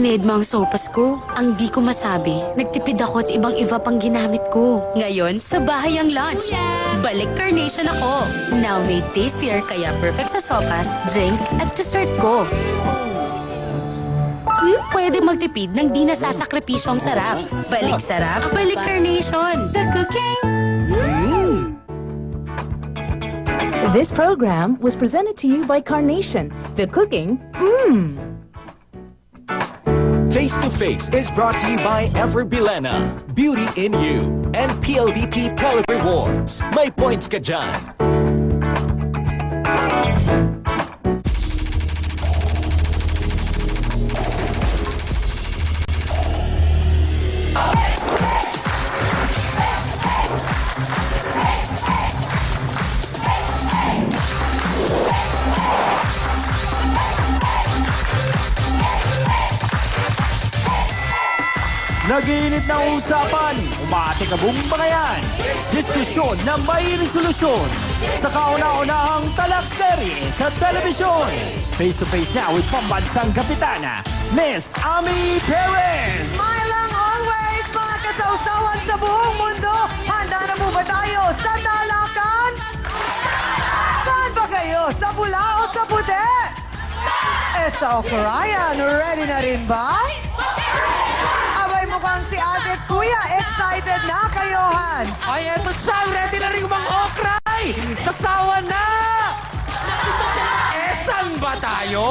Tinedma ang sopas ko. Ang di ko masabi, nagtipid ako at ibang-iba pang ginamit ko. Ngayon, sa bahay ang lunch. Balik Carnation ako. Now made tastier kaya perfect sa sopas, drink at dessert ko. Pwede magtipid ng di nasasakripisyo ang sarap. Balik sarap, balik Carnation. The cooking. This program was presented to you by Carnation. The cooking, Face to Face is brought to you by Everbilena, Beauty in You, and PLDT Tele Rewards. May points ka dyan. Nag-iinit na usapan, umatikabong bangayan, diskusyon na may resolusyon sa kauna-unahang talakserye sa telebisyon. Face-to-face na with pambansang kapitana, Miss Ami Perez. Smilang always, mga kasawsawan sa buong mundo. Handa na po ba tayo sa talakan? Saan ba kayo? Sa pula o sa puti? Sa Okarayan, ready na rin ba? Abay, mukhang si ate at kuya, excited na kayo, Hans. Ay, eto siya, ready na rin mga okray! Sasawa na! Saan ba tayo?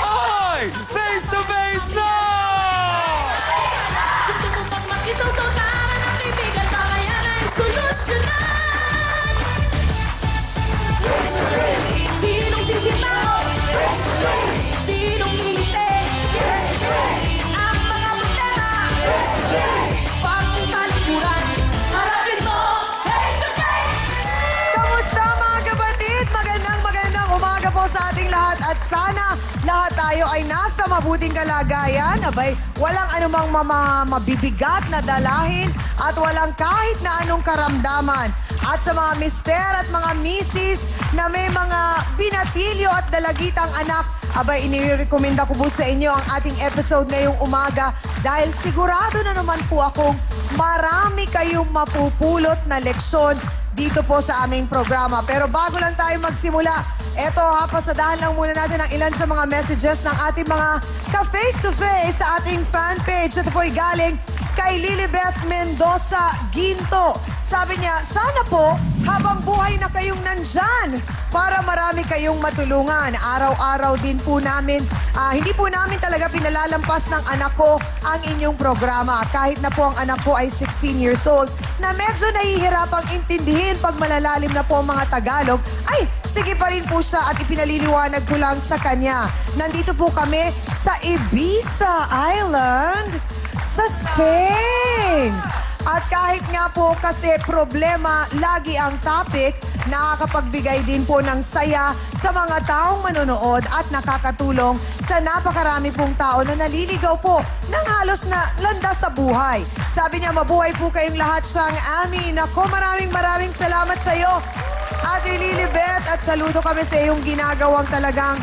Ay, face-to-face na! Gusto mo bang makisawsawanan ang kaibigan para yan ay solusyonan? Sinong sisipaw? Sinong ngingiti? Ang mga problema pagtalikuran, harapin mo face to face! Kamusta mga kapatid? Magandang umaga po sa ating lahat at sana lahat tayo ay nasa mabuting kalagayan. Abay, walang anumang mabibigat na dalahin at walang kahit na anong karamdaman. At sa mga mister at mga misis na may mga binatilyo at dalagitang anak, abay, inirekomenda ko po sa inyo ang ating episode ngayong umaga dahil sigurado na naman po akong marami kayong mapupulot na leksyon dito po sa aming programa. Pero bago lang tayo magsimula, eto pasadahan lang muna natin ang ilan sa mga messages ng ating mga ka-face-to-face sa ating fan page. Ito po'y galing kay Lilibeth Mendoza Ginto. Sabi niya, sana po habang buhay na kayong nandyan para marami kayong matulungan. Araw-araw din po namin, hindi po namin talaga pinalalampas ng anak ko ang inyong programa. Kahit na po ang anak ko ay 16 years old, na medyo nahihirapang intindihin pag malalalim na po ang mga Tagalog, ay sige pa rin po siya at ipinaliliwanag ko lang sa kanya. Nandito po kami sa Ibiza Island sa Spain. At kahit nga po kasi problema lagi ang topic, nakakapagbigay din po ng saya sa mga taong manonood at nakakatulong sa napakarami pong tao na naliligaw po ng halos na landas sa buhay. Sabi niya, mabuhay po kayong lahat, siyang Ami. Nako, maraming salamat sa iyo, Ate Lilibeth, at saludo kami sa iyong ginagawang talagang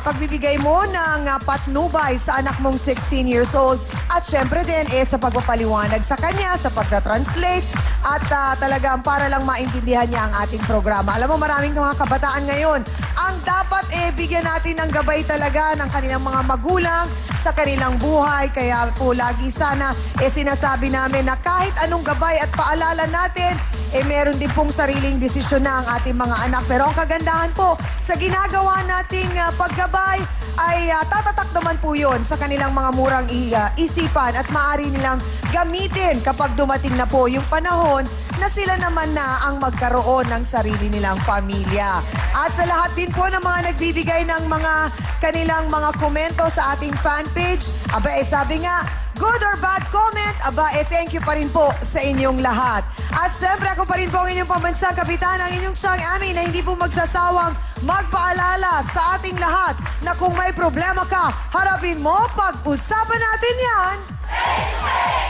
pagbibigay mo ng patnubay sa anak mong 16 years old at syempre din sa pagpapaliwanag sa kanya, sa pagta-translate at talagang para lang maintindihan niya ang ating programa. Alam mo, maraming mga kabataan ngayon ang dapat bigyan natin ng gabay talaga ng kanilang mga magulang sa kanilang buhay. Kaya po lagi sana sinasabi namin na kahit anong gabay at paalala natin, meron din pong sariling desisyon na ang ating mga anak. Pero ang kagandahan po sa ginagawa nating paggabay ay tatatak naman po yun sa kanilang mga murang isipan at maaari nilang gamitin kapag dumating na po yung panahon na sila naman na ang magkaroon ng sarili nilang pamilya. At sa lahat din po ng mga nagbibigay ng mga kanilang mga komento sa ating fan page, sabi nga, good or bad comment, thank you pa rin po sa inyong lahat. At syempre, ako pa rin po ang inyong pambansang kapitan, ang inyong siyang Ami na hindi po magsasawang magpaalala sa ating lahat na kung may problema ka, harapin mo, pag-usapan natin yan.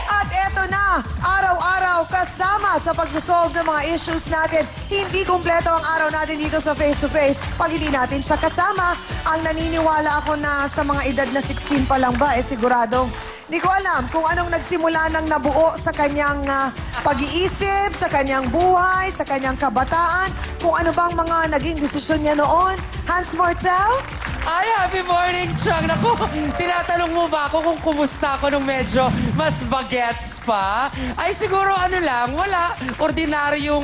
At eto na, araw-araw kasama sa pagsosolve ng mga issues natin. Hindi kumpleto ang araw natin dito sa Face to Face pag hindi natin siya kasama. ang naniniwala ako na sa mga edad na 16 pa lang ba, sigurado. Hindi ko alam kung anong nagsimula ng nabuo sa kanyang pag-iisip, sa kanyang buhay, sa kanyang kabataan, kung ano bang mga naging desisyon niya noon. Hans Martel? Ay, happy morning, Chang. Naku, tinatanong mo ba ako kung kumusta ako nung medyo mas bagets pa? Ay, siguro ano lang, wala. Ordinaryong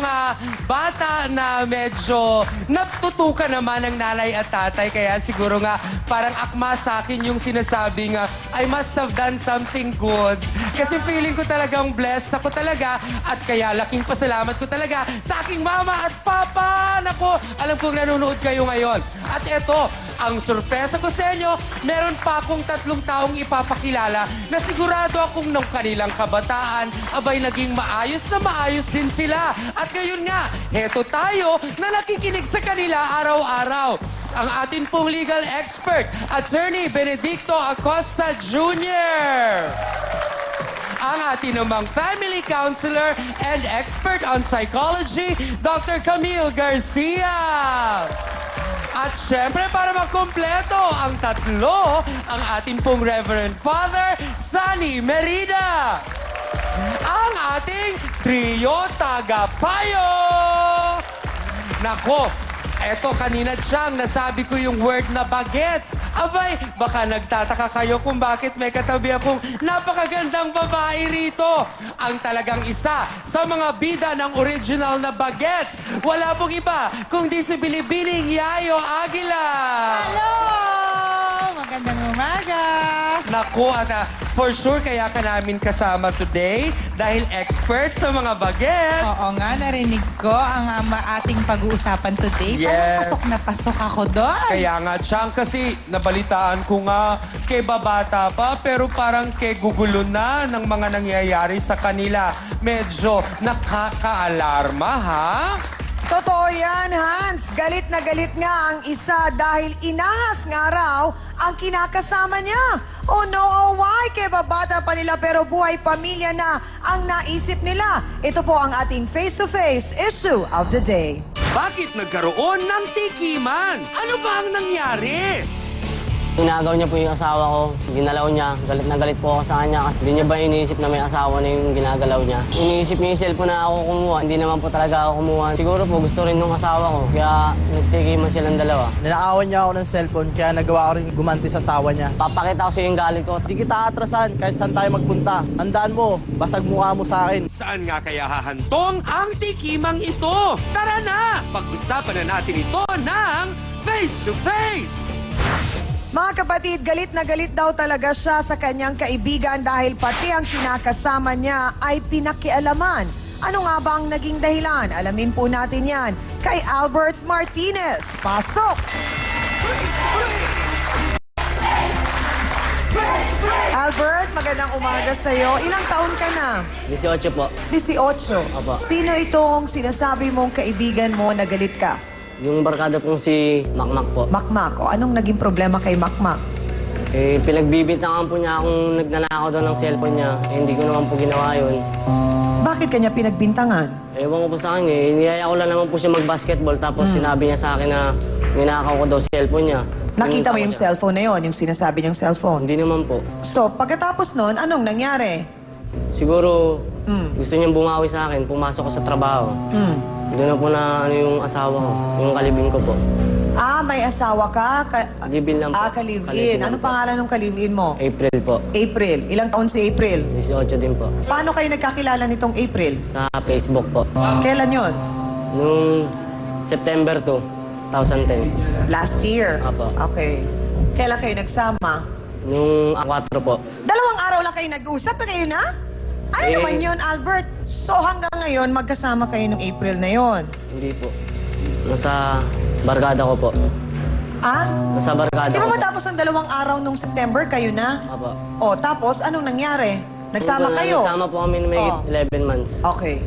bata na medyo natutukan naman ng nanay at tatay. Kaya siguro nga, parang akma sa akin yung sinasabing I must have done something good. Kasi feeling ko talagang blessed ako talaga. At kaya laking pasalamat ko talaga sa aking mama at papa. Naku, alam kong nanonood kayo ngayon. At eto, ang sorpresa ko sa inyo, meron pa akong 3 taong ipapakilala na sigurado akong nung kanilang kabataan, abay naging maayos na maayos din sila. At ngayon nga, heto tayo na nakikinig sa kanila araw-araw. Ang atin pong legal expert, Attorney Benedicto Acosta Jr. Ang atin namang family counselor and expert on psychology, Dr. Camille Garcia. At syempre, para makompleto ang 3, ang ating pong Reverend Father, Sunny Merida. Ang ating trio tagapayo. Nako, eto kanina Chang, nasabi ko yung word na bagets. Abay, baka nagtataka kayo kung bakit may katabi akong napakagandang babae rito. Ang talagang isa sa mga bida ng original na bagets. Wala pong iba kundi si Binibining Yayo Aguila. Hello! Magandang umaga! Naku, at for sure kaya ka namin kasama today dahil expert sa mga bagets. Oo nga, narinig ko ang ating pag-uusapan today. Yes. Parang pasok na pasok ako doon. Kaya nga, Chang, kasi nabalitaan ko nga kay babata pa, pero parang kay gugulo na ng mga nangyayari sa kanila. Medyo nakaka-alarma, ha? Totoo yan, Hans. Galit na galit nga ang isa dahil inahas nga raw ang kinakasama niya. Oh no, oh why? Kaya babata pa nila pero buhay pamilya na ang naisip nila. Ito po ang ating face-to-face issue of the day. Bakit nagkaroon ng tikiman? Ano ba ang nangyari? Inagaw niya po yung asawa ko, ginalaw niya. Galit na galit po ako sa kanya kasi hindi niya ba iniisip na may asawa na yung ginagalaw niya. Iniisip niya yung cellphone na ako kumuha, hindi naman po talaga ako kumuha. Siguro po gusto rin ng asawa ko, kaya nagtikiman silang dalawa. Ninaawan niya ako ng cellphone, kaya nagawa ko rin gumanti sa asawa niya. Papakita ko sa iyo yung galit ko. Di kita atrasan kahit saan tayo magpunta. Tandaan mo, basag mukha mo sa akin. Saan nga kaya hahantong ang tikimang ito? Tara na! Pag-usapan na natin ito ng Face to Face! Mga kapatid, galit na galit daw talaga siya sa kanyang kaibigan dahil pati ang kinakasama niya ay pinakialaman. Ano nga ba ang naging dahilan? Alamin po natin yan kay Albert Martinez. Pasok! Albert, magandang umaga sa'yo. Ilang taon ka na? 18 po. 18. Opo. Sino itong sinasabi mong kaibigan mo na galit ka? Yung barkada pong si Makmak po. Makmak. O anong naging problema kay Makmak? Eh, pinagbibintangan po niya akong nagnanakaw daw ng cellphone niya. Eh, hindi ko naman po ginawa yun. Bakit kanya pinagbintangan? Ewan ko po sa akin eh. Niyaya ko lang naman po siya mag-basketball tapos sinabi niya sa akin na ninakaw ko daw cellphone niya. Nakita mo Pumunta yung ko siya. cellphone na yon, yung sinasabi niyang cellphone. Hindi naman po. So, pagkatapos nun, anong nangyari? Siguro gusto niyang bumawi sa akin, pumasok ko sa trabaho. Doon na po na ano yung asawa ko, yung kalibin ko po. Ah, may asawa ka? Live-in lang po. Ah, ka-live-in. Ka-live-in lang Anong po. pangalan ng ka-live-in mo? April po. April. Ilang taon si April? 18 din po. Paano kayo nagkakilala nitong April? Sa Facebook po. Kailan yon? Noong September 2, 2010. Last year? Apo. Okay. Kailan kayo nagsama? Noong 4 po. 2 araw lang kayo nag-usap na kayo na? Ano Eh. naman yon, Albert? So hanggang ngayon, magkasama kayo ng April na yon. Hindi po. Nasa barkada ko po. Ah? Nasa barkada Di ko ba po. matapos ng 2 araw nung September, kayo na? Apo. O, tapos, anong nangyari? Nagsama kayo? Nagsama po kami na may Oh. 11 months. Okay.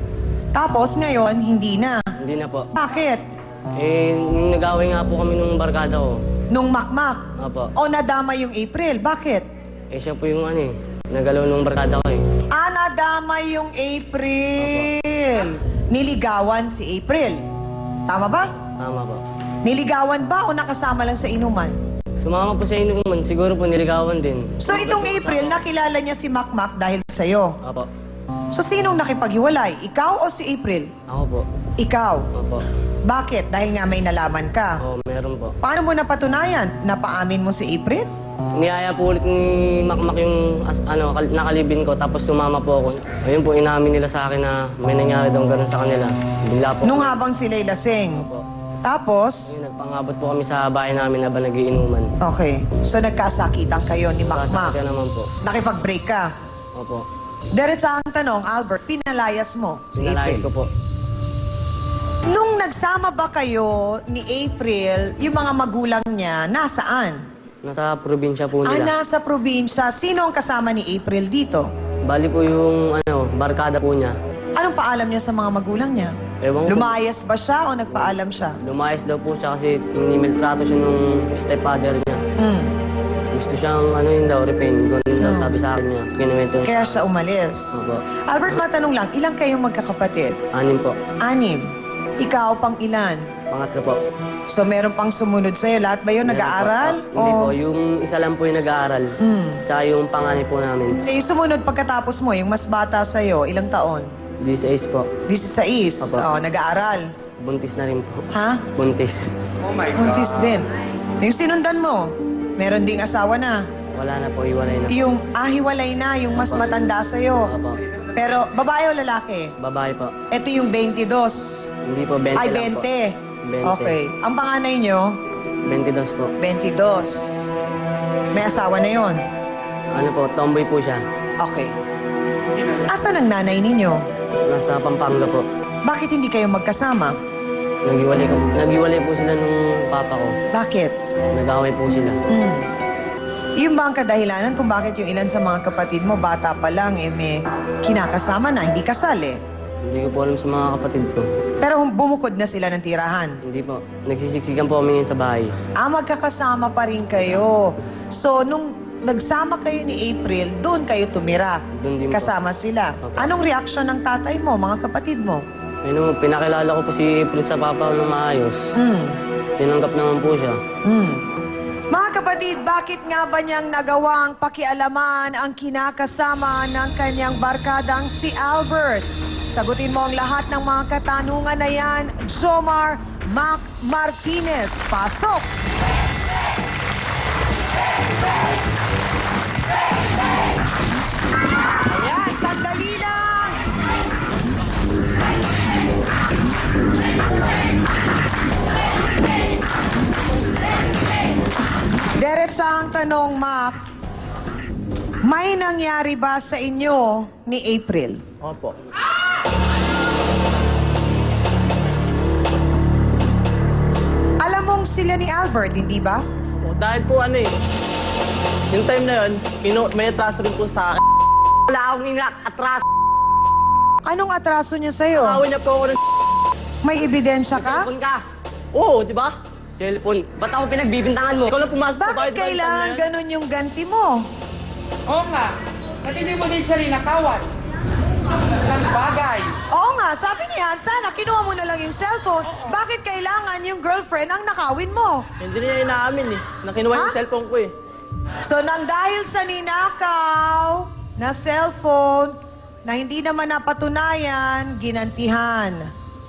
Tapos, ngayon, hindi na. Hindi na po. Bakit? Eh, nung nag-away nga po kami nung barkada ko. Nung makmak. Apo. O, nadama yung April. Bakit? Eh, siya po yung ano eh. Nagalaw nung barkada ko eh. Ah, nadama yung April. Niligawan si April. Tama ba? Tama po. Niligawan ba o nakasama lang sa inuman? Sumama po sa inuman, siguro po niligawan din. So itong April, nakilala niya si Makmak dahil sa'yo. Opo. So sinong nakipaghiwalay? Ikaw o si April? Ako po. Ikaw. Opo. Bakit? Dahil nga may nalaman ka. Oo, meron po. Paano mo napatunayan? Napaamin mo si April? Niyaya po ulit ni Makmak yung nakalibin ko, tapos sumama po ako. Ayun po, inamin nila sa akin na may nangyari daw ganun sa kanila. Bigla po. Nung habang sila'y lasing. Opo. Tapos, Ayun, nagpangabot po kami sa bahay namin habang nagiinuman. okay. So nagkasakitan kayo ni Makmak. Kaya naman po. Nakipag-break ka. Opo. Diretsa ang tanong, Albert, pinalayas mo si Pinalayas ko April. po. Nung nagsama ba kayo ni April, yung mga magulang niya, nasaan? Nasa probinsya po Ah, nila. nasa probinsya. Sino ang kasama ni April dito? Bali po yung barkada po niya. Anong paalam niya sa mga magulang niya? Ewan ko. Lumayas ba siya o nagpaalam siya? Lumayas daw po siya kasi nimiltrato siya nung stepfather niya. Hmm. Gusto siyang yun daw, repent. Ganun daw sabi sa akin niya. Kinuwento niya. Kaya siya umalis. Opo. Albert, matanong lang, ilang kayong magkakapatid? 6 po. 6. Ikaw pang ilan? Pangatlo po. So meron pang sumunod sa'yo. Lahat ba yun Meron nag-aaral? po. Hindi po. Yung isa lang po yung nag-aaral. Tsaka yung panganay po namin. Eh, yung sumunod pagkatapos mo, yung mas bata sa'yo, ilang taon? 16 po. 16. Opo. Oh, nag-aaral. Buntis na rin po. Ha? Buntis. Buntis din. Yung sinundan mo, meron ding asawa na. Wala na po. Iwalay na po. Yung hiwalay na, yung mas matanda sa'yo. Opo. Pero babae o lalaki? Babae po. Ito yung 22. Hindi po. 20 Ay, lang 20. po. 20. Okay. Ang panganay nyo, 22 po. 22. May asawa na yon. Ano po, tomboy po siya. Okay. Asan ang nanay ninyo? Nasa Pampanga po. Bakit hindi kayo magkasama? Naghiwalay po sila nung papa ko. Bakit? Nag-away po sila. Yung ba ang kadahilanan kung bakit yung ilan sa mga kapatid mo, bata pa lang, may kinakasama na, hindi kasal eh? Hindi ko po alam sa mga kapatid ko. Pero bumukod na sila ng tirahan. Hindi po. Nagsisiksikan po kami ngayon sa bahay. Magkakasama pa rin kayo. So, nung nagsama kayo ni April, doon kayo tumira. Doon din po. Kasama sila. Opo. Anong reaksyon ng tatay mo, mga kapatid mo? Ayun, pinakilala ko po si April sa papa ko ng maayos. Tinanggap naman po siya. Mga kapatid, bakit nga ba niyang nagawang pakialaman ang kinakasama ng kanyang barkadang si Albert? Sagutin mo ang lahat ng mga katanungan na yan, Jomar Mac Martinez. Pasok! Ayan, sandali lang! Diretsa ang tanong, Mac. May nangyari ba sa inyo ni April? Opo. Alam mong sila ni Albert, hindi ba? Dahil po yung time na yun, may atraso rin po sa akin. Wala akong atras. Anong atraso niya sa'yo? Awin niya po ako ng May ebidensya ka? Cellphone ka. Oo, di ba? Cellphone. Ba't ako pinagbibintangan mo? Ikaw lang pumasok sa bahay. Bakit kailangan ganun yung ganti mo? Oo nga. Ba't hindi mo din siya rinakawan? Ng bagay. Oo nga, sabi niya, sana kinuha mo na lang yung cellphone. Bakit kailangan yung girlfriend ang nakawin mo? Hindi niya inaamin na kinuha yung Ha? cellphone ko eh. So, nang dahil sa ninakaw na cellphone na hindi naman napatunayan, ginantihan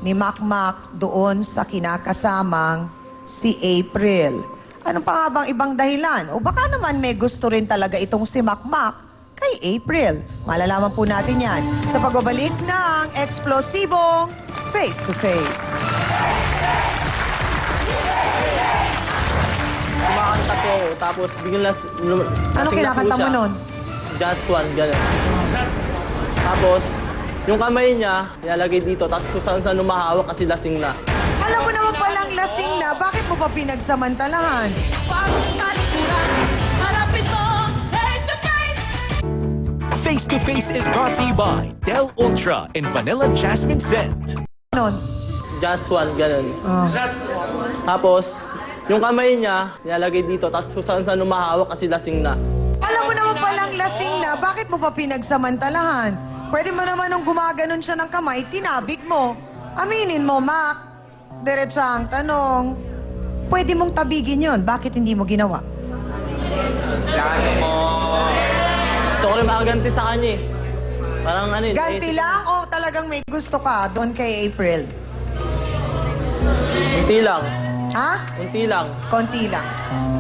ni Makmak doon sa kinakasamang si April. Ano pa nga bang ibang dahilan? O baka naman may gusto rin talaga itong si Makmak kay April. Malalaman po natin yan sa pagbabalik ng eksplosibong Face to Face. Kumakanta po ako, tapos biglang Ano kinakanta mo nun? Just one, gano'n. Tapos, yung kamay niya, nilalagay dito, tapos kung saan lumahawak kasi lasing na. Alam mo naman palang lasing na, bakit mo pa pinagsamantalahan? Face to Face is brought to you by Del Ultra and Vanilla Jasmine Scent. Nun? Just one, gano'n. Tapos, yung kamay niya, nilalagay dito, tapos kung saan lumahawak kasi lasing na. Alam mo naman palang lasing na, bakit mo pa pinagsamantalahan? Pwede mo naman nung gumaganon siya ng kamay, tinabik mo. Aminin mo, Mac. Diretsa ang tanong, pwede mong tabigin yon, bakit hindi mo ginawa? Gusto ko rin makaganti sa kanya eh. Parang ano yun. Ganti lang o talagang may gusto ka doon kay April? Unti lang. Ha? Unti lang. Konti lang.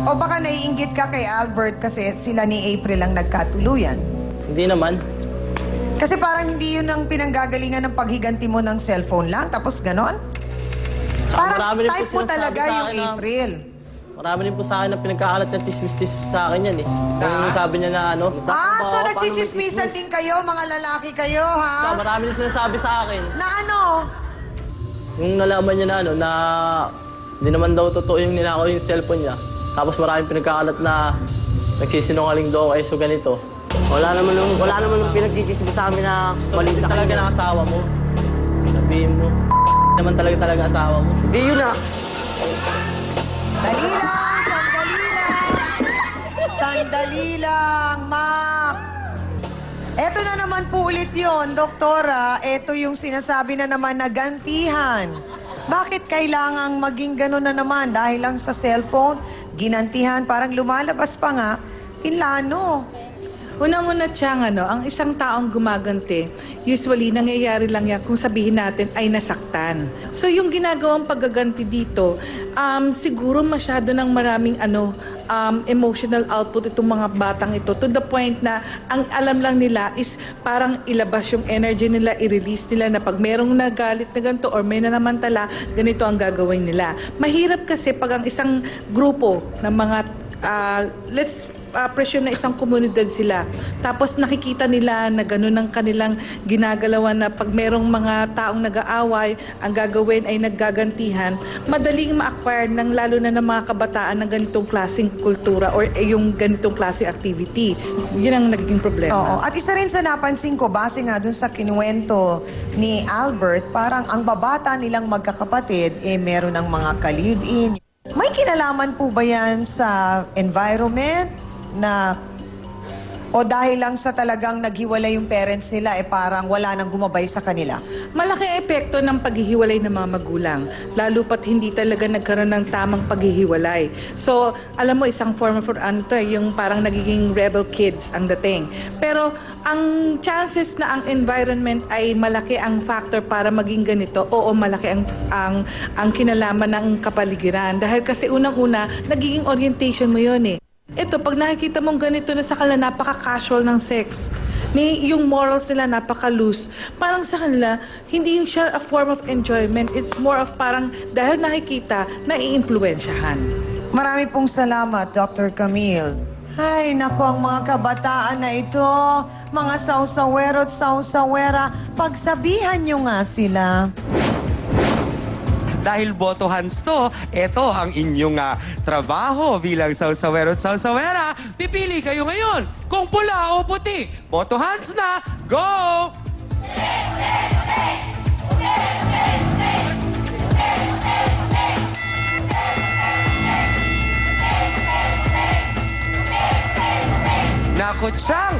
O baka naiinggit ka kay Albert kasi sila ni April ang nagkatuluyan? Hindi naman. Kasi parang hindi yun ang pinanggagalingan ng paghiganti mo ng cellphone lang, tapos ganon? Parang marami rin po type mo sinasabi talaga sa yung akin na- April. Marami rin po sa akin na pinagkakalat ng tismis-tismis sa akin yan eh. Yung sabi niya na ano. Ah, so paano may nagchichismisan tismis? din kayo, mga lalaki kayo, ha? Marami rin sinasabi sa akin. Na ano? Yung nalaman niya na ano, na hindi naman daw totoo yung ninakaw yung cellphone niya. Tapos maraming pinagkakalat na nagsisinungaling daw kayo so ganito. Wala naman nung pinagchichismis sa amin na mali sa talaga kanya. ng asawa mo. Sabihin mo, naman talaga asawa mo. Hindi yun na. Dali lang, sandali lang. Sandali lang, Mac. Eto na naman po ulit yun, Doktora. Eto yung sinasabi na naman na gantihan. Bakit kailangang maging gano'n na naman? Dahil lang sa cellphone, ginantihan, parang lumalabas pa nga, pinlano. Unang-una, Chang, ang isang taong gumaganti, usually nangyayari lang yan kung sabihin natin ay nasaktan. So yung ginagawang paggaganti dito, siguro masyado ng maraming emotional output itong mga batang ito to the point na ang alam lang nila is parang ilabas yung energy nila, i-release nila na pag merong nagalit na ganito or may nanamantala, ganito ang gagawin nila. Mahirap kasi pag ang isang grupo ng mga presume na isang komunidad sila. Tapos nakikita nila na gano'n ang kanilang ginagalawan na pag merong mga taong nag-aaway, ang gagawin ay naggagantihan, madaling ma-acquire ng lalo na ng mga kabataan ng ganitong klaseng kultura or yung ganitong klaseng activity. Yun ang nagiging problema. Oo. At isa rin sa napansin ko, base nga dun sa kinuwento ni Albert, parang ang babata nilang magkakapatid, meron ng mga ka-live-in. May kinalaman po ba yan sa environment na o dahil lang sa talagang naghiwalay yung parents nila, parang wala nang gumabay sa kanila? Malaki epekto ng paghihiwalay ng mga magulang, lalo pat hindi talaga nagkaroon ng tamang paghihiwalay. So, alam mo, isang form of yung parang nagiging rebel kids ang dating. Pero, ang chances na ang environment ay malaki ang factor para maging ganito, oo, malaki ang kinalaman ng kapaligiran. Dahil kasi unang-una, nagiging orientation mo yun eh. Ito, pag nakikita mong ganito na sa kanila, napaka-casual ng sex. Yung morals nila, napaka-loose. Parang sa kanila, hindi siya a form of enjoyment. It's more of parang dahil nakikita, nai-impluwensyahan. Marami pong salamat, Dr. Camille. Ay, naku, ang mga kabataan na ito, mga sausawero at sausawera, pagsabihan nyo nga sila. Dahil boto hands to, ito ang inyong trabaho bilang sausawero at sausawera. Pipili kayo ngayon kung pula o puti. Boto hands na, go! Naku, Chang!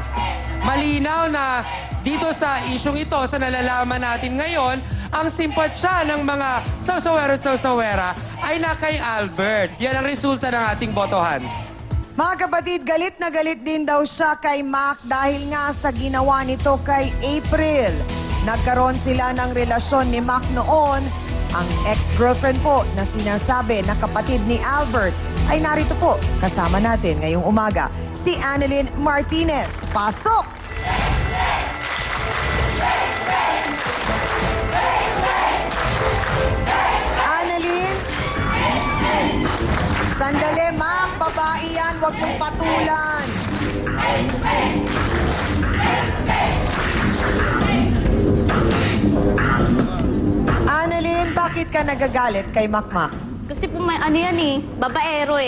Malinaw na dito sa isyong ito, sa nalalaman natin ngayon, ang simpatsya ng mga sausawero at sausawera ay na kay Albert. Yan ang resulta ng ating boto hands. Mga kapatid, galit na galit din daw siya kay Mac dahil nga sa ginawa nito kay April. Nagkaroon sila ng relasyon ni Mac noon. Ang ex-girlfriend po na sinasabi na kapatid ni Albert ay narito po kasama natin ngayong umaga, si Annalyn Martinez. Pasok! Annalyn? Sandali, Mac. Babae yan. Huwag mong patulan. Annalyn, bakit ka nagagalit kay Makmak? Kasi po may ano yan babaero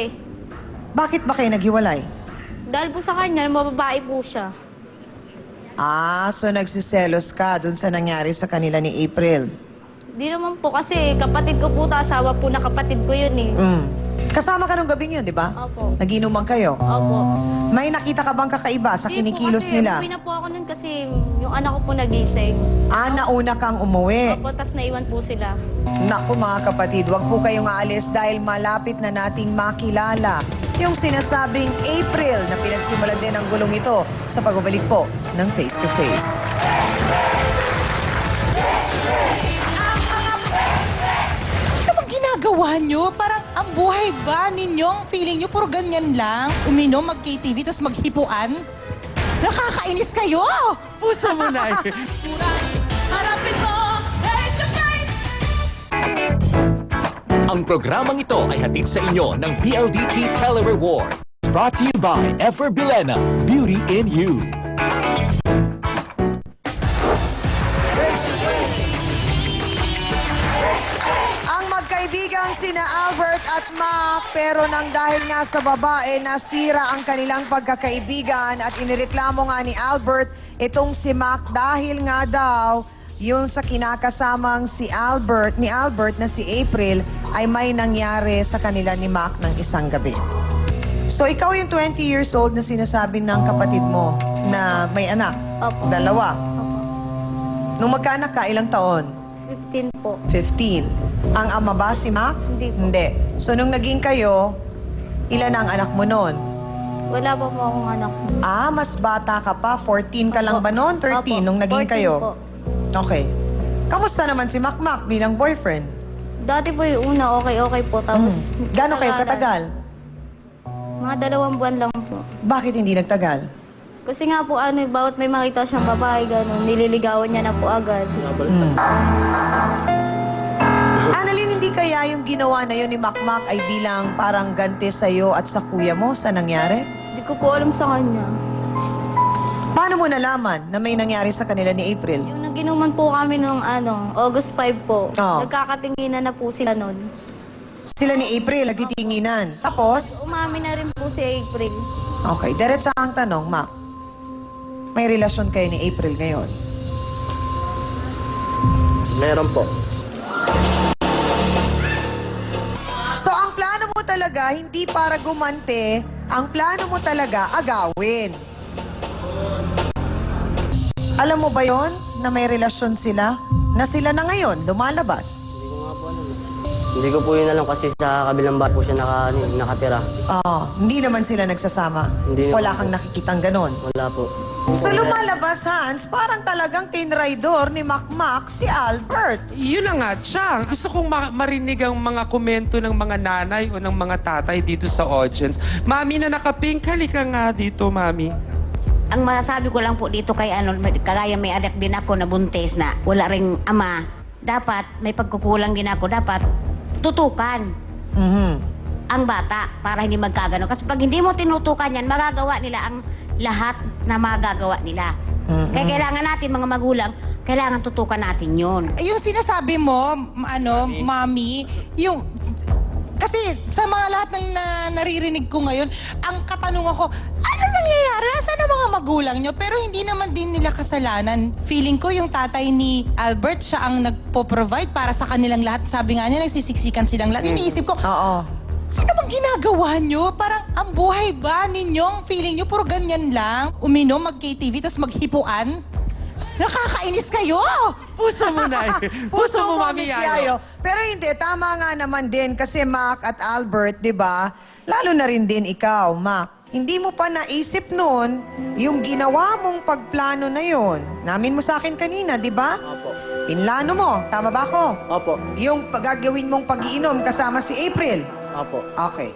Bakit ba kayo naghiwalay? Dahil po sa kanya, mababae po siya. Ah, so nagsiselos ka dun sa nangyari sa kanila ni April. Di naman po kasi kapatid ko po, asawa po na kapatid ko yun Kasama ka nung gabing yun, di ba? Opo. Naginuman kayo. Opo. May nakita ka bang kakaiba sa Hindi po kinikilos kasi, nila? umuwi na po ako nun kasi yung anak ko po nagising. Nauna kang umuwi. Opo, tas naiwan po sila. Naku mga kapatid, wag po kayong aalis dahil malapit na nating makilala yung sinasabing April na pinagsimulan din ang gulong ito sa pagbabalik po ng Face to Face. Ano bang ginagawa nyo? Parang ang buhay ba ninyong feeling nyo puro ganyan lang? Uminom, mag-KTV, tapos maghipuan? Nakakainis kayo! Puso mo na eh. Harapin mo, face to face! Ang programang ito ay hatid sa inyo ng PLDT Tele-Reward. Brought to you by Ever Bilena, Beauty in You. Ang magkaibigang sina Albert at Mac, pero nang dahil nga sa babae, nasira ang kanilang pagkakaibigan at inireklamo nga ni Albert itong si Mac dahil nga daw yung sa kinakasamang ni Albert na si April ay may nangyari sa kanila ni Mac ng isang gabi. So ikaw yung 20 years old na sinasabi ng kapatid mo na may anak? Opo. Dalawa. Nung magkaanak ka, ilang taon? 15 po. 15. Ang ama ba si Mac? Hindi po. Hindi. So nung naging kayo, ilan ang anak mo noon? Wala pa po akong anak. Mas bata ka pa. 14 ka lang ba noon? 13 Opo. nung naging 14 kayo? po. Okay. Kamusta naman si Mac bilang boyfriend? Dati po yung una, okay po. Tapos, Gano'n kayo katagal? Mga 2 buwan lang po. Bakit hindi nagtagal? Kasi nga po, bawat may makita siyang babae, gano'n, nililigawan niya na po agad. Annalyn, hindi kaya yung ginawa na yun ni Mac ay bilang parang ganti sa'yo at sa kuya mo sa nangyari? Hindi ko po alam sa kanya. Paano mo nalaman na may nangyari sa kanila ni April? Yung naginuman po kami nung August 5 po, Oo. nagkakatinginan na po sila nun. Sila ni April, nagtitinginan. Tapos? Umami na rin po si April. Okay, diretsa ang tanong, Mac. May relasyon kayo ni April ngayon? Meron po. So, ang plano mo talaga, hindi para gumante, ang plano mo talaga, agawin. Alam mo ba yon na may relasyon sila? Na sila na ngayon, lumalabas? Hindi ko po yun alam kasi sa kabilang bahay po siya nakatira. Hindi naman sila nagsasama. Hindi Wala naman. kang nakikitang ganon. Wala po. So, lumalabas, Hans, parang talagang tinraidor ni Mac si Albert. Yun na nga, Chang. Gusto kong marinig ang mga komento ng mga nanay o ng mga tatay dito sa audience. Mami na nakapink, halika nga dito, Mami. Ang masasabi ko lang po dito kay kagaya may anak din ako na buntis na wala ring ama. Dapat may pagkukulang din ako. Dapat tutukan ang bata para hindi magkagano. Kasi pag hindi mo tinutukan yan, magagawa nila ang lahat na magagawa nila. Kaya kailangan natin mga magulang, kailangan tutukan natin yun. Yung sinasabi mo, mami, yung... Kasi sa mga lahat ng naririnig ko ngayon, ang katanungan ko, ano nangyayari? Nasaan ang mga magulang nyo? Pero hindi naman din nila kasalanan. Feeling ko yung tatay ni Albert, siya ang nagpo-provide para sa kanilang lahat. Sabi nga niya, nagsisiksikan silang lahat. Iniisip ko, ano bang ginagawa nyo? Parang ang buhay ba ninyong feeling nyo puro ganyan lang? Uminom, mag-KTV, tapos maghipuan? Nakakainis kayo! Puso mo na eh. Puso mo, Mami Yayo. Pero hindi, tama nga naman din kasi Mac at Albert, di ba? Lalo na rin din ikaw, Mac. Hindi mo pa naisip noon yung ginawa mong pagplano na yon. Namin mo sa akin kanina, di ba? Opo. Pinlano mo, tama ba ako? Opo. Yung gagawin mong pag-iinom kasama si April. Opo. Okay.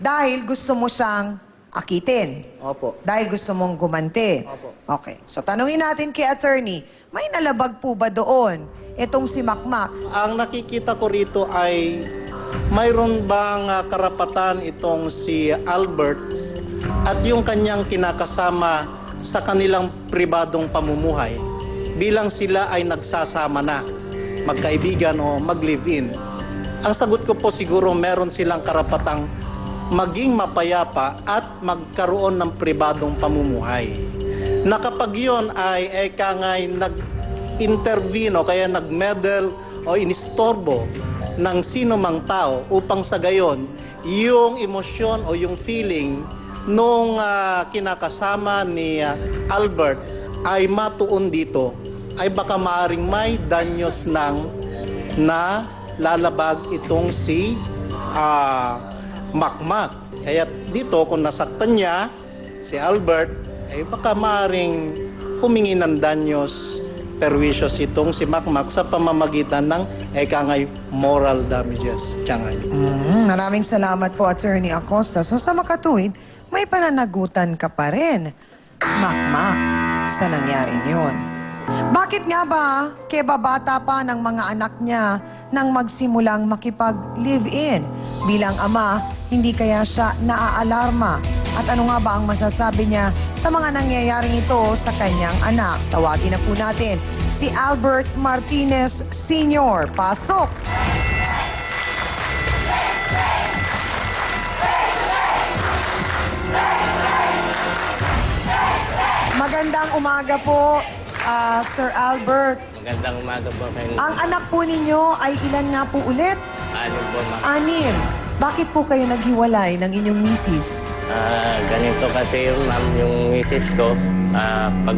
Dahil gusto mo siyang akitin. Opo. Dahil gusto mong gumante. Opo. Okay. So tanungin natin kay attorney, may nalabag po ba doon itong si Macmac? Ang nakikita ko rito ay mayroon bang karapatan itong si Albert at yung kanyang kinakasama sa kanilang pribadong pamumuhay bilang sila ay nagsasama na, magkaibigan o mag-live-in. Ang sagot ko po siguro meron silang karapatang maging mapayapa at magkaroon ng pribadong pamumuhay. Na kapag yun ay kangay nag-intervene o kaya nag-meddle o inistorbo ng sino mang tao upang sa gayon yung emosyon o yung feeling nung kinakasama ni Albert ay matuon dito, ay baka maaring may danyos ng na lalabag itong si Makmak. Kaya dito, kung nasaktan niya si Albert, ay baka maaring humingi ng danyos perwisyo's itong si Makmak sa pamamagitan ng ngay moral damages. Tiyangay. Maraming salamat po, Attorney Acosta. So sa makatuwid, may pananagutan ka pa rin, Makmak, sa nangyaring yun. Bakit nga ba kebabata pa ng mga anak niya nang magsimulang makipag-live-in? Bilang ama, hindi kaya siya naaalarma? At ano nga ba ang masasabi niya sa mga nangyayaring ito sa kanyang anak? Tawagin na po natin si Albert Martinez Sr. Pasok! Magandang umaga po, Sir Albert. Magandang umaga po kayo. Ang anak po ninyo ay ilan nga po ulit? Ano po, ma'am? 6. Bakit po kayo naghiwalay ng inyong misis? Ganito kasi yun, ma'am, yung misis ko, pag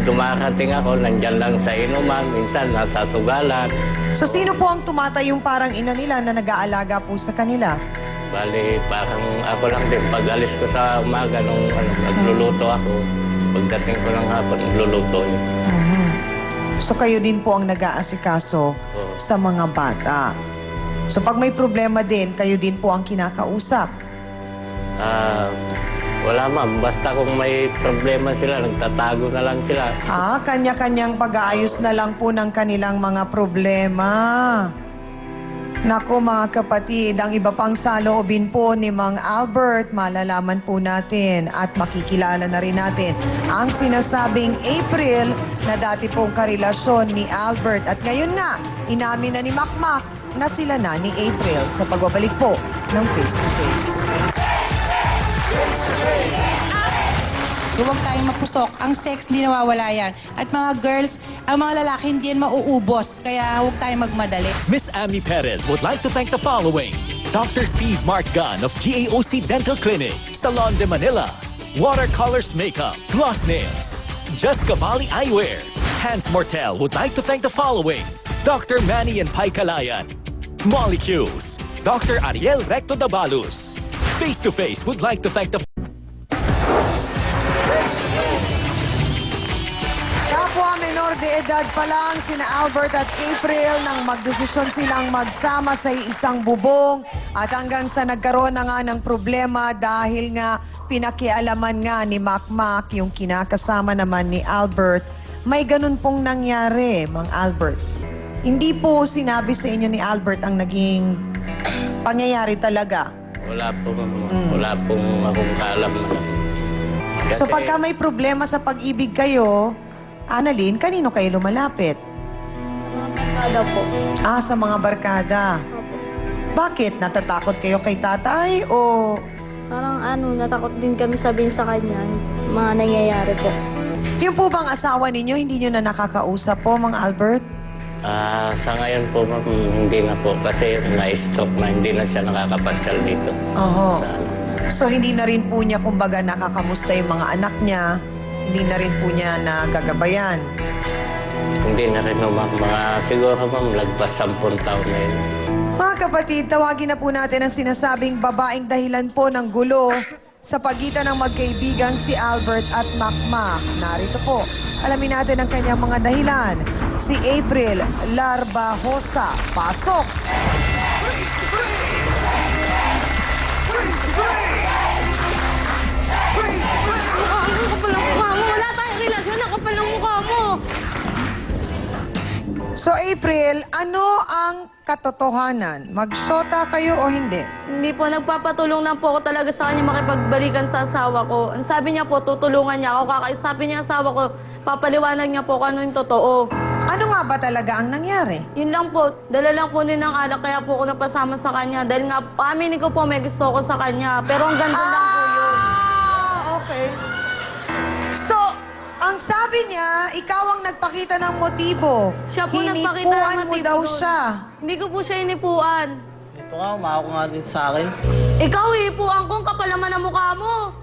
dumarating ako, nandyan lang sa inuman, minsan nasa sugalan. So sino po ang tumatay yung parang ina nila na nag-aalaga po sa kanila? Bali, parang ako lang din. Pag alis ko sa umaga, nung nagluluto ako, pagdating ko ng hapon, nagluluto yun. So kayo din po ang nag-aasikaso sa mga bata. So pag may problema din, kayo din po ang kinakausap. Wala, ma'am. Basta kung may problema sila, nagtatago na lang sila. Kanya-kanyang pag-aayos na lang po ng kanilang mga problema. Naku mga kapatid, ang iba pang saloobin po ni Mang Albert, malalaman po natin at makikilala na rin natin ang sinasabing April na dati pong karelasyon ni Albert. At ngayon nga, inamin na ni Makmak na sila na ni April sa pagbabalik po ng Face to Face. Huwag tayong mapusok. Ang sex, hindi nawawala yan. At mga girls, ang mga lalaki hindi yan mauubos. Kaya huwag tayong magmadali. Miss Amy Perez would like to thank the following: Dr. Steve Mark Gunn of GAOC Dental Clinic, Salon de Manila, Watercolors Makeup, Gloss Nails, Jessica Bali Eyewear. Hans Mortel would like to thank the following: Dr. Manny and Pai Kalayan, Molecules, Dr. Ariel Recto Dabalus. Face to Face would like to thank the Kapwa menor de edad pa lang sina Albert at April nang magdesisyon silang magsama sa isang bubong at hanggang sa nagkaroon na nga ng problema dahil nga pinakialaman nga ni Makmak yung kinakasama naman ni Albert. May ganun pong nangyari, Mang Albert. Hindi po sinabi sa inyo ni Albert ang naging pangyayari talaga. Wala po, ma'am. Wala pong akong kaalam. So pagka may problema sa pag-ibig kayo, Annalyn, kanino kayo lumalapit? Barkada po. Sa mga barkada. Bakit? Natatakot kayo kay tatay o... Parang natakot din kami sabihin sa kanya yung mga nangyayari po. Yung po bang asawa ninyo, hindi nyo na nakakausap po, Mang Albert? Sa ngayon po, ma'am, hindi na po. Kasi na-stroke na, hindi na siya nakakapasyal dito. Oho. So hindi na rin po niya, kumbaga, nakakamusta yung mga anak niya? Hindi na rin po niya nagagabayan? Hindi na rin, ma'am. Siguro, ma'am, lagpas 10 taon na yun. Mga kapatid, tawagin na po natin ang sinasabing babaeng dahilan po ng gulo sa pagitan ng magkaibigan si Albert at Makmak. Narito po, alamin natin ang kanyang mga dahilan. Si April Larbajosa. Pasok! Kapal ang mukha mo. Wala tayong relasyon. Kapal ang mukha mo. So April, ano ang katotohanan? Magsyota kayo o hindi? Hindi po. Nagpapatulong lang po ako talaga sa kanya makipagbalikan sa asawa ko. Ang sabi niya po, tutulungan niya ako. Sabi niya asawa ko, papaliwanag niya po kung ano yung totoo. Ano nga ba talaga ang nangyari? Yun lang po. Dala lang po din ng alak. Kaya po ako napasama sa kanya. Dahil nga, aminin ko po may gusto ko sa kanya. Pero ang ganda lang po yun. Okay. So, ang sabi niya, ikaw ang nagpakita ng motibo. Siya po nagpakita ng Hinipuan mo motibo daw doon. siya. Hindi ko po siya inipuan. Ito nga, umako nga din sa akin. Ikaw hipuan ko, ang kapal naman ang mukha mo.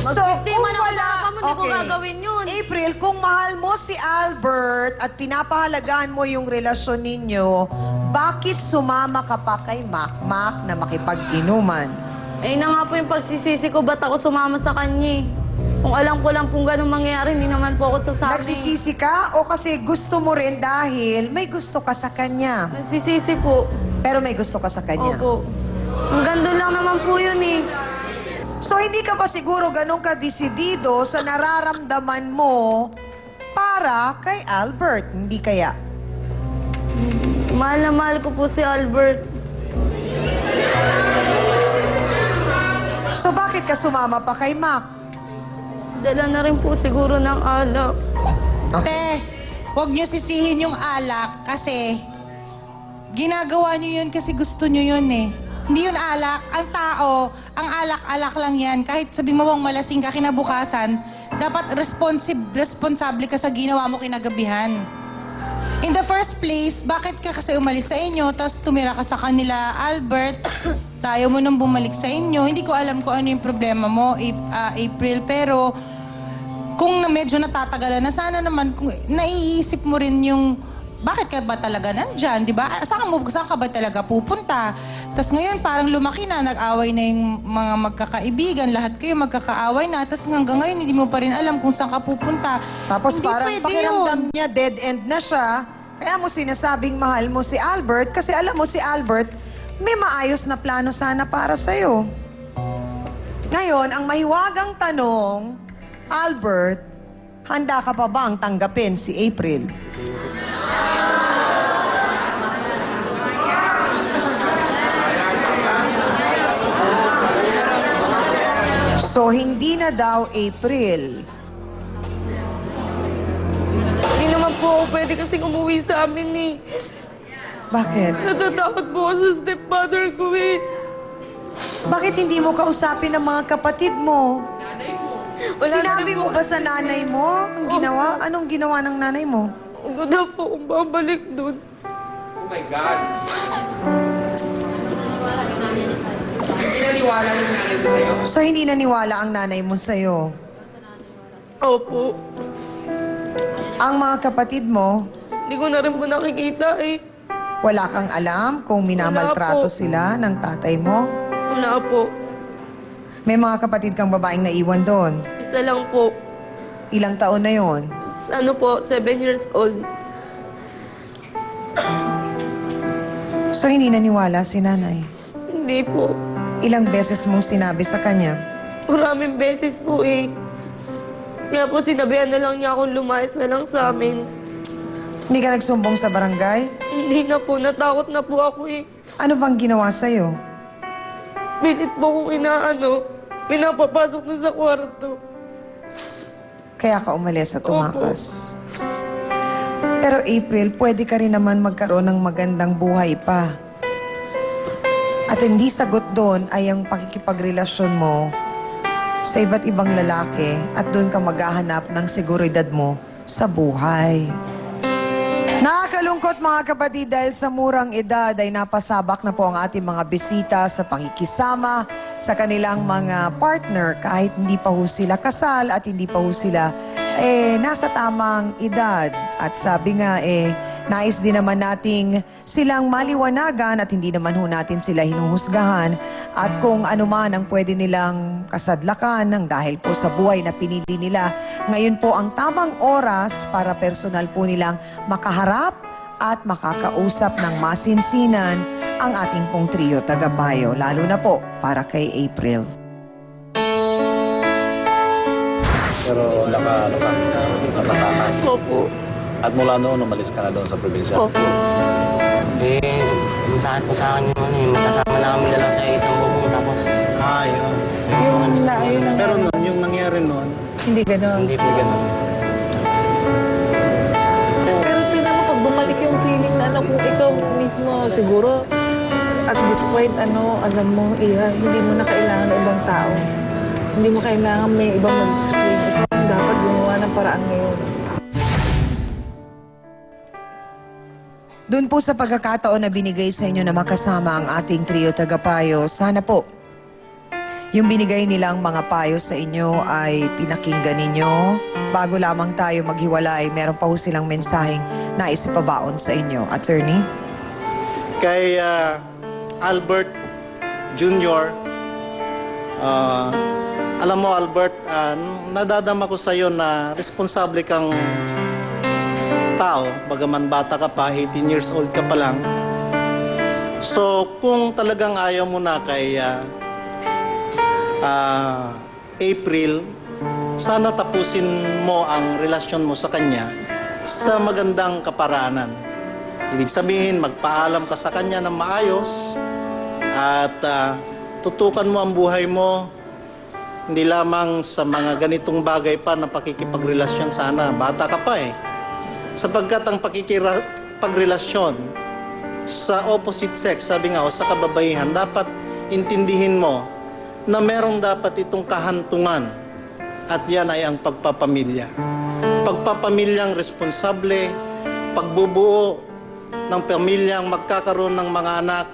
Magpiptima na ka mo, hindi ko gagawin yun. April, kung mahal mo si Albert at pinapahalagahan mo yung relasyon ninyo, bakit sumama ka pa kay Mac na makipag-inuman? Eh na nga po yung pagsisisi ko, ba't ako sumama sa kanya eh. Kung alam ko lang kung ganun mangyayari, hindi naman po ako sasabi. Nagsisisi ka o kasi gusto mo rin dahil may gusto ka sa kanya? Nagsisisi po. Pero may gusto ka sa kanya? Opo. Ang ganda lang naman po yun eh. So hindi ka ba siguro ganun ka-desidido sa nararamdaman mo para kay Albert? Hindi kaya? Mahal na mahal ko po si Albert. So bakit ka sumama pa kay Mac? Dala na rin po siguro ng alak. Te, huwag niyo sisihin yung alak kasi ginagawa niyo yun kasi gusto niyo yun eh. Hindi yun alak. Ang tao, ang alak-alak lang yan. Kahit sabi mo bang malasing ka kinabukasan, dapat responsable ka sa ginawa mo kinagabihan. In the first place, bakit ka kasi umalis sa inyo, tapos tumira ka sa kanila, Albert, tayo mo nang bumalik sa inyo. Hindi ko alam kung ano yung problema mo, April, pero kung medyo natatagalan na, sana naman kung naiisip mo rin yung bakit ka ba talaga nandyan, di ba? Saan ka ba talaga pupunta? Tapos ngayon parang lumaki na, nag-away na yung mga magkakaibigan, lahat kayo magkakaaway na, tapos hanggang ngayon hindi mo pa rin alam kung saan ka pupunta. Tapos Hindi parang pwede pakiramdam yun. niya dead end na siya, kaya mo sinasabing mahal mo si Albert kasi alam mo si Albert may maayos na plano sana para sa'yo. Ngayon, ang mahiwagang tanong, Albert, handa ka pa bang tanggapin si April? So, hindi na daw April. Hindi naman po ako pwede kasing umuwi sa amin eh. Bakit? Natatakot po ako sa stepmother ko eh. Bakit hindi mo kausapin ang mga kapatid mo? Wala Sinabi na mo po. ba sa nanay mo ang ginawa? Anong ginawa ng nanay mo? Huwag na po kung babalik doon. Oh my God. Hindi naniwala yung nanay mo sa'yo? So, hindi naniwala ang nanay mo sa'yo. Opo. Ang mga kapatid mo, Hindi ko na rin po nakikita eh. wala kang alam kung minamaltrato Wala po. sila ng tatay mo? Wala po. May mga kapatid kang babaeng naiwan doon. Isa lang po. Ilang taon na yon? Ano po, 7 years old. So, hindi naniwala si nanay. Hindi po. Ilang beses mong sinabi sa kanya? Maraming beses po eh. Kaya po sinabihan na lang niya akong lumayas na lang sa amin. Hindi ka nagsumbong sa barangay? Hindi na po, natakot na po ako eh. Ano bang ginawa sa'yo? Pilit po kong pinapapasok dun sa kwarto. Kaya ka umalis at tumakas. Pero April, pwede ka rin naman magkaroon ng magandang buhay pa. At hindi sagot doon ay ang pakikipagrelasyon mo sa iba't ibang lalaki at doon ka maghahanap ng seguridad mo sa buhay. Nakakalungkot mga kapatid dahil sa murang edad ay napasabak na po ang ating mga bisita sa pakikisama sa kanilang mga partner kahit hindi pa ho sila kasal at hindi pa ho sila nasa tamang edad. At sabi nga nais din naman nating silang maliwanagan at hindi naman ho natin sila hinuhusgahan at kung ano man ang pwede nilang kasadlakan ng dahil po sa buhay na pinili nila. Ngayon po ang tamang oras para personal po nilang makaharap at makakausap ng masinsinan ang ating pong trio tagapayo, lalo na po para kay April. Pero nakatakas. Opo. At mula noon, umalis ka na doon sa probinsya. Opo. Yung sakit po sa akin yung magkasama lang kami dalawa sa isang bubong tapos... Yun. Yun ang... Pero noon, yung nangyari noon, Hindi ganon. Hindi po ganun. Pero tingnan mo, pag bumalik yung feeling na kung ikaw mismo siguro at this point, alam mo, hindi mo na kailangan ng ibang tao. Hindi mo kailangan may ibang mag-explain. Ikaw ang dapat gumawa ng paraan ngayon. Doon po sa pagkakataon na binigay sa inyo na makasama ang ating trio tagapayo, sana po yung binigay nilang mga payo sa inyo ay pinakinggan ninyo. Bago lamang tayo maghiwalay, meron pa ho silang mensaheng nais ipabaon sa inyo. Attorney? Kay Albert Jr., alam mo Albert, nadadama ko sa iyo na responsable kang tao, bagaman bata ka pa, 18 years old ka pa lang. So kung talagang ayaw mo na kay April, sana tapusin mo ang relasyon mo sa kanya sa magandang kaparaanan. Ibig sabihin, magpaalam ka sa kanya ng maayos at tutukan mo ang buhay mo, hindi lamang sa mga ganitong bagay pa na pakikipagrelasyon sana. Bata ka pa eh. Sapagkat ang pakikipagrelasyon sa opposite sex, sabi nga o sa kababaihan, dapat intindihin mo na merong dapat itong kahantungan at yan ay ang pagpapamilya. Pagpapamilyang responsable, pagbubuo ng pamilyang magkakaroon ng mga anak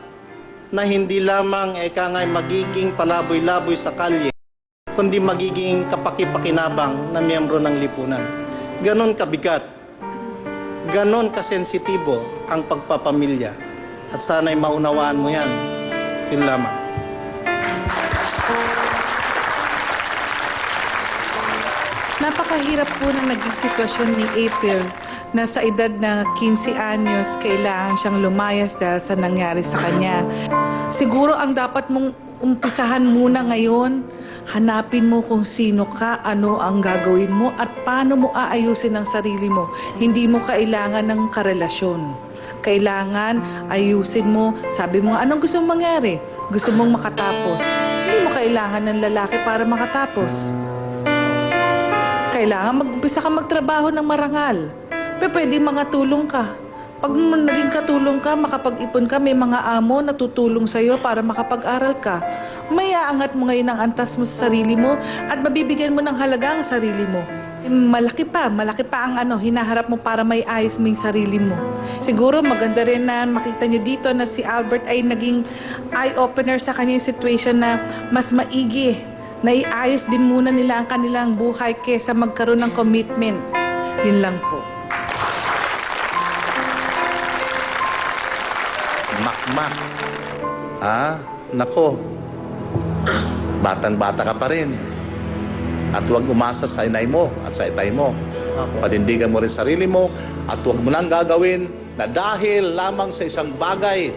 na hindi lamang ikangay magiging palaboy-laboy sa kalye, kundi magiging kapaki-pakinabang na miyembro ng lipunan. Ganon kabigat, ganon kasensitibo ang pagpapamilya at sana'y maunawaan mo yan. Yun lamang. Napakahirap po na naging sitwasyon ni April na sa edad na 15 anyos, kailangan siyang lumayas dahil sa nangyari sa kanya. Siguro ang dapat mong umpisahan muna ngayon, hanapin mo kung sino ka, ano ang gagawin mo, at paano mo aayusin ang sarili mo. Hindi mo kailangan ng karelasyon. Kailangan ayusin mo, sabi mo, anong gusto mong mangyari? Gusto mong makatapos. Hindi mo kailangan ng lalaki para makatapos. Kailangan mag-umpisa ka magtrabaho ng marangal. Pero pwede mga tulong ka. Pag naging katulong ka, makapag-ipon ka, may mga amo na tutulong sa'yo para makapag-aral ka. May aangat mo ngayon ang antas mo sa sarili mo at mabibigyan mo ng halaga ang sarili mo. Malaki pa ang hinaharap mo para may ayos mo yung sarili mo. Siguro maganda rin na makita nyo dito na si Albert ay naging eye-opener sa kanyang situation na mas maigi. Naiayos din muna nila ang kanilang buhay kesa magkaroon ng commitment. Yun lang po. Makmak. Nako. Batang-bata ka pa rin. At huwag umasa sa inay mo at sa itay mo. Panindigan mo rin sarili mo at huwag mo nang gagawin na dahil lamang sa isang bagay,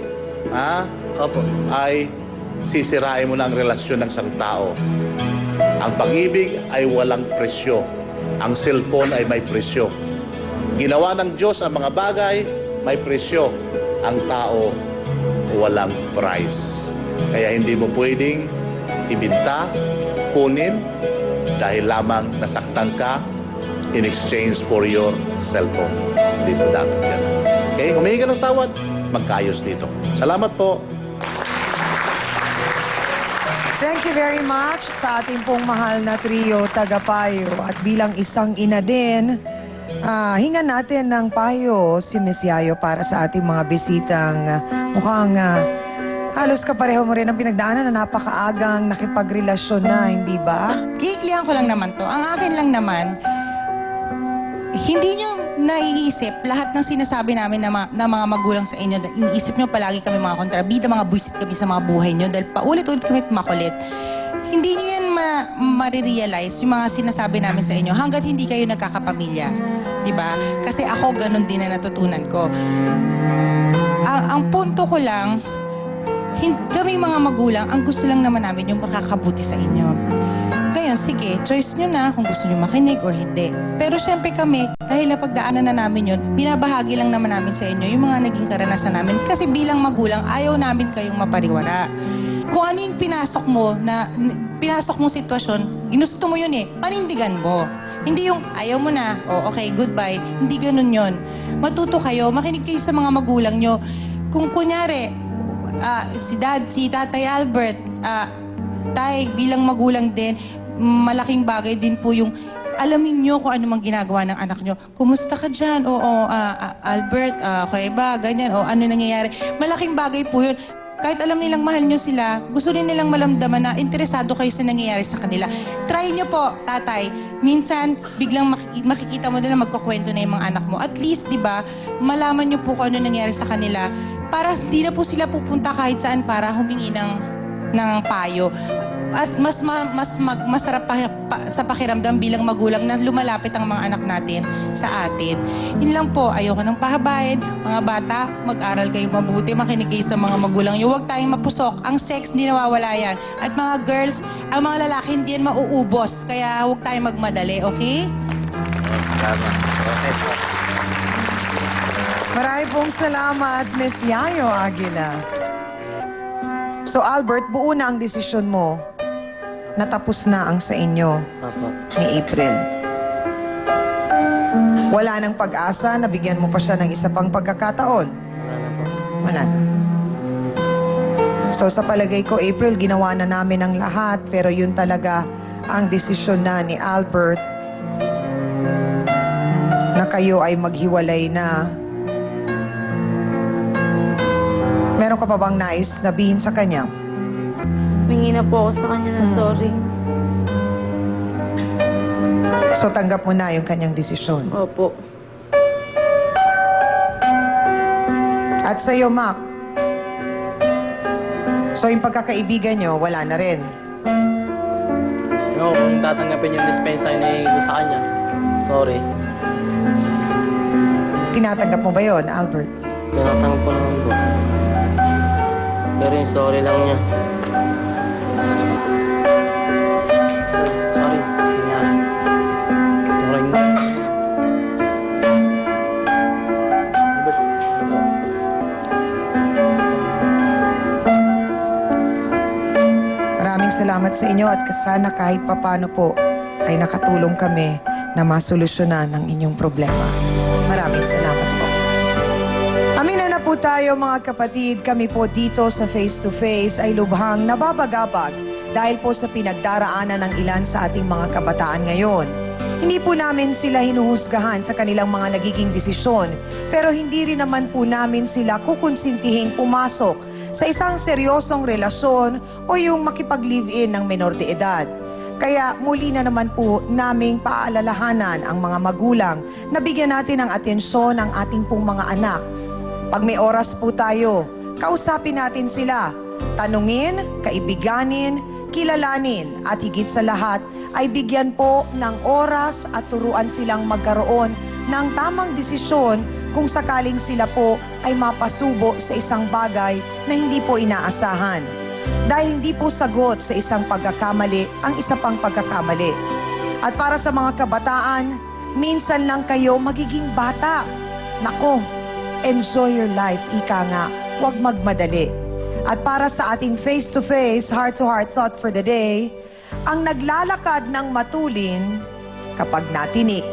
ay sisirain mo na ang relasyon ng isang tao. Ang pag-ibig ay walang presyo. Ang cellphone ay may presyo. Ginawa ng Diyos ang mga bagay, may presyo. Ang tao, walang price. Kaya hindi mo pwedeng ibinta, kunin, dahil lamang nasaktan ka in exchange for your cellphone. Hindi po dapat yan. Okay? Humingi ka ng tawad, magkaayos dito. Salamat po. Thank you very much sa ating pong mahal na trio tagapayo. At bilang isang ina din, hingan natin ng payo si Miss Yayo para sa ating mga bisitang mukhang halos kapareho mo rin ang pinagdaanan na napakaagang nakipagrelasyon na, hindi ba? Kiiklihan ko lang naman to. Ang akin lang naman, hindi nyo naiisip lahat ng sinasabi namin na mga magulang sa inyo. Iniisip nyo palagi kami mga kontrabida, mga buisit kami sa mga buhay nyo dahil paulit-ulit kami makulit. Hindi nyo yan marirealize yung mga sinasabi namin sa inyo hanggat hindi kayo nagkakapamilya. Diba? Kasi ako ganun din na natutunan ko. Ang punto ko lang, kami mga magulang, ang gusto lang naman namin yung makakabuti sa inyo. Ngayon, sige, choice nyo na kung gusto nyo makinig or hindi. Pero syempre kami, dahil napagdaanan na namin yun, binabahagi lang naman namin sa inyo yung mga naging karanasan namin. Kasi bilang magulang, ayaw namin kayong mapariwara. Kung ano yung pinasok mong sitwasyon, ginusto mo yun panindigan mo. Hindi yung ayaw mo na, okay, goodbye. Hindi ganun yun. Matuto kayo, makinig kayo sa mga magulang nyo. Kung kunyari, si Tatay Albert, Tay, bilang magulang din, malaking bagay din po yung alamin nyo kung ano mang ginagawa ng anak nyo. Kumusta ka dyan? Albert, okay ba? Ganyan. O ano nangyayari? Malaking bagay po yun. Kahit alam nilang mahal nyo sila, gusto rin nilang malamdaman na interesado kayo sa nangyayari sa kanila. Try nyo po, tatay. Minsan, biglang makikita mo na magkukwento na yung mga anak mo. At least, di ba, malaman nyo po kung ano nangyayari sa kanila para di na po sila pupunta kahit saan para humingi ng payo. At masarap sa pakiramdam bilang magulang na lumalapit ang mga anak natin sa atin. Yun lang po, ayoko nang pahabain. Mga bata, mag-aral kayo mabuti, makinig kayo sa mga magulang nyo. Huwag tayong mapusok. Ang sex, hindi nawawala yan. At mga girls, ang mga lalaki hindi yan mauubos. Kaya huwag tayong magmadali, okay? Marami pong salamat, Miss Yayo Aguila. So Albert, buo na ang desisyon mo. Natapos na ang sa inyo ni April. Wala nang pag-asa, nabigyan mo pa siya ng isa pang pagkakataon. Wala na. So sa palagay ko, April, ginawa na namin ang lahat, pero yun talaga ang desisyon na ni Albert na kayo ay maghiwalay na. Meron ka pa bang nais na sabihin sa kanya? Mingi na po ako sa kanya ng sorry. So tanggap mo na yung kanyang desisyon. Opo. At sa'yo, Mac? So yung pagkakaibigan nyo, wala na rin? No, kung tatanggapin yung dispensa na ko sa kanya, sorry. Tinatanggap mo ba yon, Albert? Tinatanggap ko naman po. Pero yung sorry lang niya. Sorry. Sorry. Maraming salamat sa inyo at sana kahit papano po ay nakatulong kami na masolusyonan ang inyong problema. Maraming salamat po. Amina na po tayo mga kapatid, kami po dito sa Face to Face ay lubhang nababagabag dahil po sa pinagdaraanan ng ilan sa ating mga kabataan ngayon. Hindi po namin sila hinuhusgahan sa kanilang mga nagiging desisyon, pero hindi rin naman po namin sila kukonsintihin pumasok sa isang seryosong relasyon o yung makipag-live-in ng menor de edad. Kaya muli na naman po naming paalalahanan ang mga magulang na bigyan natin ng atensyon ang ating pong mga anak. Pag may oras po tayo, kausapin natin sila. Tanungin, kaibiganin, kilalanin, at higit sa lahat ay bigyan po ng oras at turuan silang magkaroon ng tamang desisyon kung sakaling sila po ay mapasubo sa isang bagay na hindi po inaasahan. Dahil hindi po sagot sa isang pagkakamali ang isa pang pagkakamali. At para sa mga kabataan, minsan lang kayo magiging bata. Nako, enjoy your life, ika nga, huwag magmadali. At para sa ating face-to-face, heart-to-heart thought for the day, ang naglalakad ng matulin kapag natinik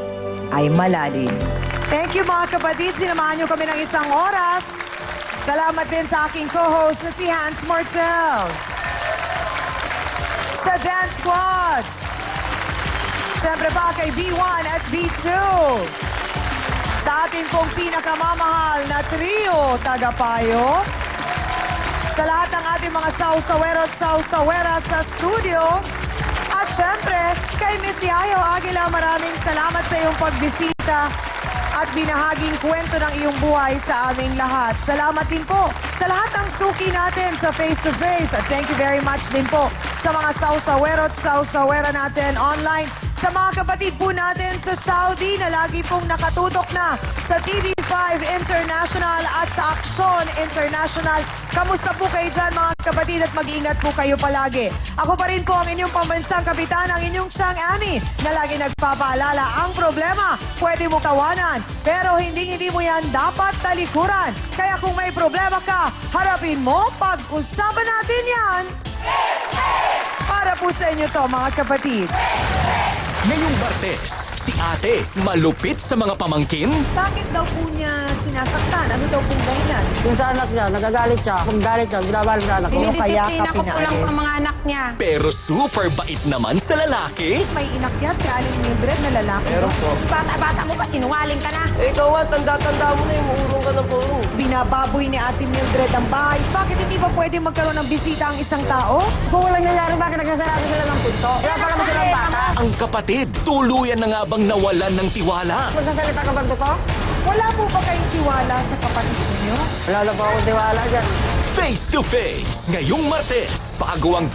ay malalim. Thank you mga kapatid, sinamahan niyo kami ng isang oras. Salamat din sa aking co-host na si Hans Mortel. Sa Dance Squad. Siyempre pa kay B1 at B2. Sa ating pong pinakamamahal na trio, Tagapayo. Sa lahat ng ating mga sausawero at sausawera sa studio. At syempre, kay Miss Yayo Aguila, maraming salamat sa iyong pagbisita at binahaging kwento ng iyong buhay sa aming lahat. Salamat din po sa lahat ng suki natin sa Face to Face. At thank you very much din po sa mga sausawero at sausawera natin online. Sa mga kapatid po natin sa Saudi na lagi pong nakatutok na sa TV5 International at sa Aksyon International. Kamusta po kayo dyan mga kapatid at mag-ingat po kayo palagi. Ako pa rin po ang inyong pambansang kapitan, ang inyong Chang Ami na lagi nagpapaalala ang problema. Pwede mo tawanan, pero hindi mo yan dapat talikuran. Kaya kung may problema ka, harapin mo, pag-usapan natin yan. Para po sa inyo to mga kapatid. Ngayong Martes, si ate malupit sa mga pamangkin? Bakit daw po niya sinasaktan? Ano daw pong dahilan? Yung sa anak niya, nagagalit siya. Kung galit siya, binabalit sa anak ko. Dinidisiplina ko po lang ang mga anak niya. Pero super bait naman sa lalaki? May inakyat si Aling Mildred na lalaki. Meron po. Bata-bata mo pa, sinungaling ka na. Eh, ikaw nga, tanda-tanda mo na yung urong ka na po. Binababoy ni Ate Mildred ang bahay. Bakit hindi ba pwede magkaroon ng bisita ang isang tao? Kung walang nangyari, bakit nagsasarado sila ng pinto? Wala pa naman silang bata. Ang kapatid, tuluyan na nga bang nawalan ng tiwala? Magsasalita ka ba ito? Wala po ba kayong tiwala sa kapatid niyo? Wala na po akong tiwala dyan. Face to face, ngayong Martes, bago ang